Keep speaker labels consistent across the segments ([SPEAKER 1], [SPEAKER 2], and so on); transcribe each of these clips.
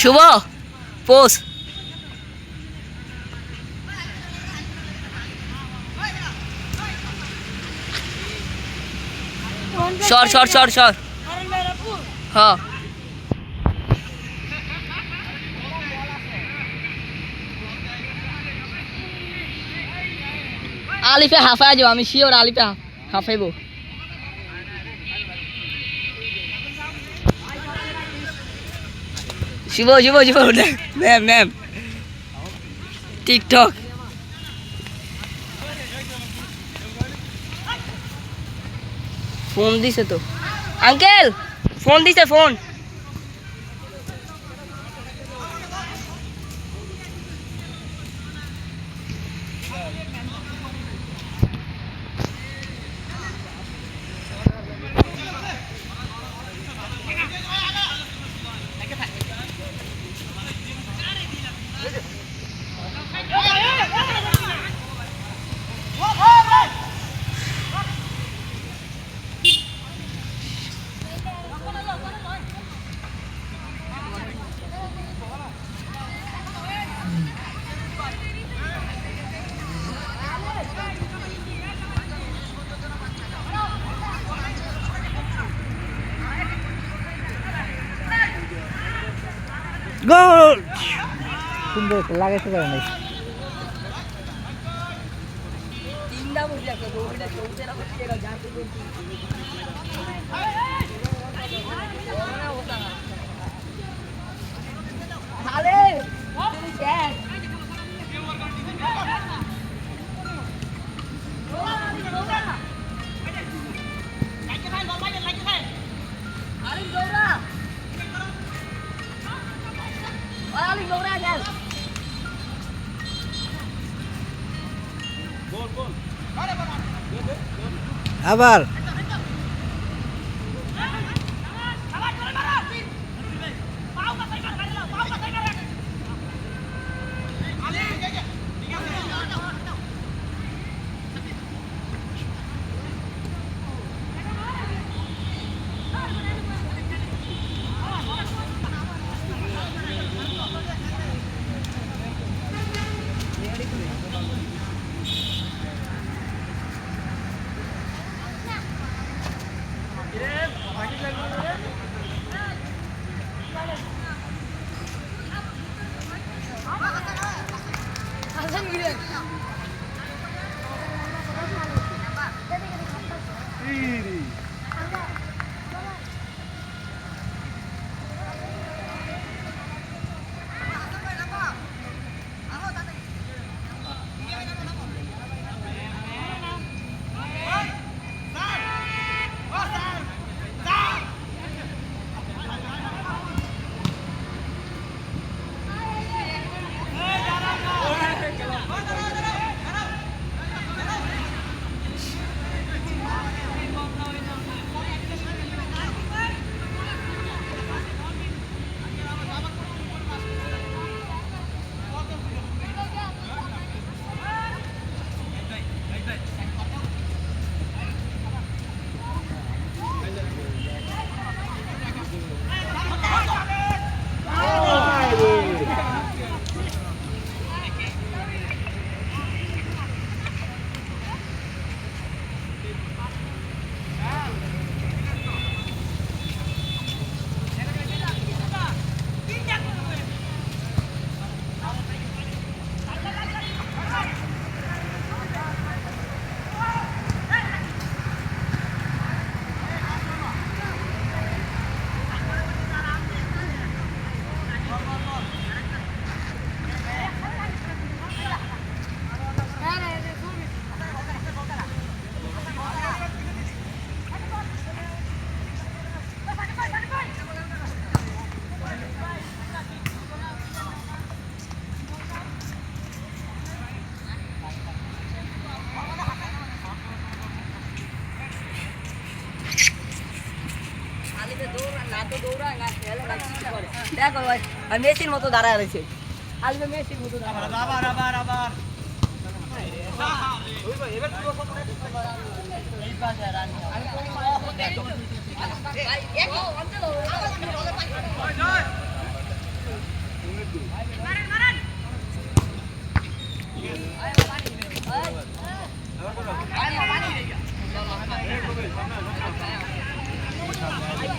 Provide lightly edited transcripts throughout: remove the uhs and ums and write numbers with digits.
[SPEAKER 1] শুভ pose সর সর সর সর হ্যাঁ আলিফে হাফায় যাবো আমি শিওর আলিফে হাফাইব Shiv Shiv Shiv ma'am ma'am TikTok phone দিছে তো আঙ্কেল ফোন দিছে ফোন
[SPEAKER 2] গোল সুন্দর লাগাইতে পারে নাই
[SPEAKER 1] তিনটা বুঝি একটা দৌড়টা চলতে না হচ্ছে না যাতে আরে তুমি ক্যাচ
[SPEAKER 2] আবার দেখো ভাই মেসির মতো দাঁড়ায় রয়েছে আলবে মেসির মতো আবার আবার আবার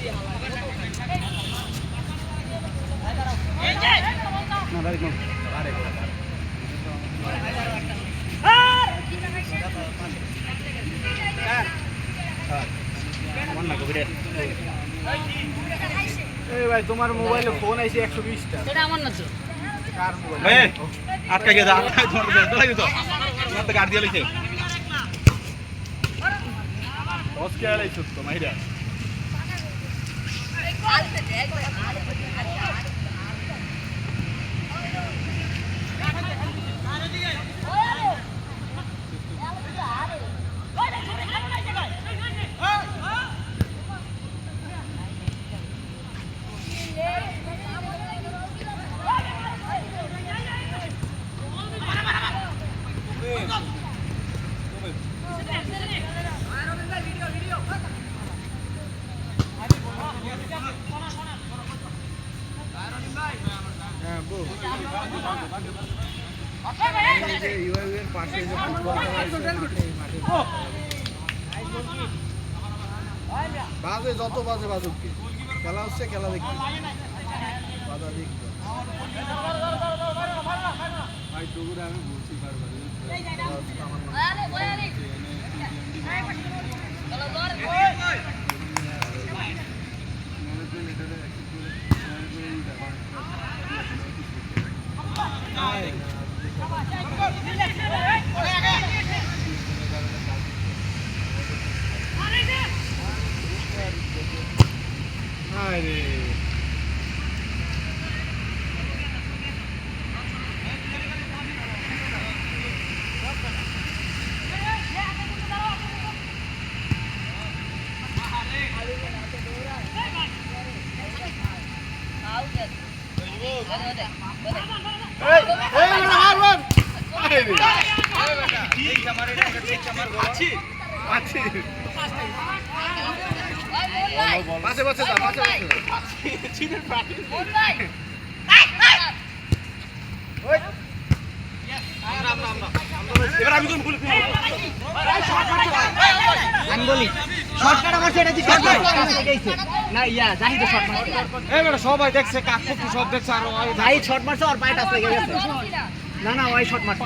[SPEAKER 3] এই ভাই তোমার মোবাইলে ফোন আইছে 120টা।
[SPEAKER 2] এটা আমার না তো।
[SPEAKER 3] কার মোবাইল?
[SPEAKER 4] ভাই আটকা গিয়ে দাও তোমার দলাই দিছো তোমার তো গাড়ি দিয়ে লইছে
[SPEAKER 3] 10 কে আড়াইছো তো মাইরা। হ্যাঁ বল। ইউএর পাশে যে ফুটবল খেলা হচ্ছে মাঠে বাজে যত বাজে বাজুক কি খেলা হচ্ছে খেলা দেখি বাধা দেখবো ভাই তোগুলো আমি বলছি বারবার আরে পাশে পাশে যা পাশে পাশে চিনের পাটি ওই এবার আমি কোন ভুল
[SPEAKER 2] আমি বলি শর্টকাট আমার সেটা কি শর্টকাট না ইয়া জাহিদ শর্ট মারছে
[SPEAKER 3] এই বেটা সবাই দেখছে কাকুটি সব দেখছে আর
[SPEAKER 2] ভাই শর্ট মারছে আর পায়ে টাচ লেগে গেছে না না ওই শর্ট মারছে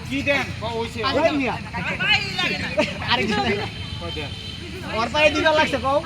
[SPEAKER 3] কি দেন কইছে
[SPEAKER 2] ওই মিয়া আরেকজন ওর পায়ে দিবা লাগছে কও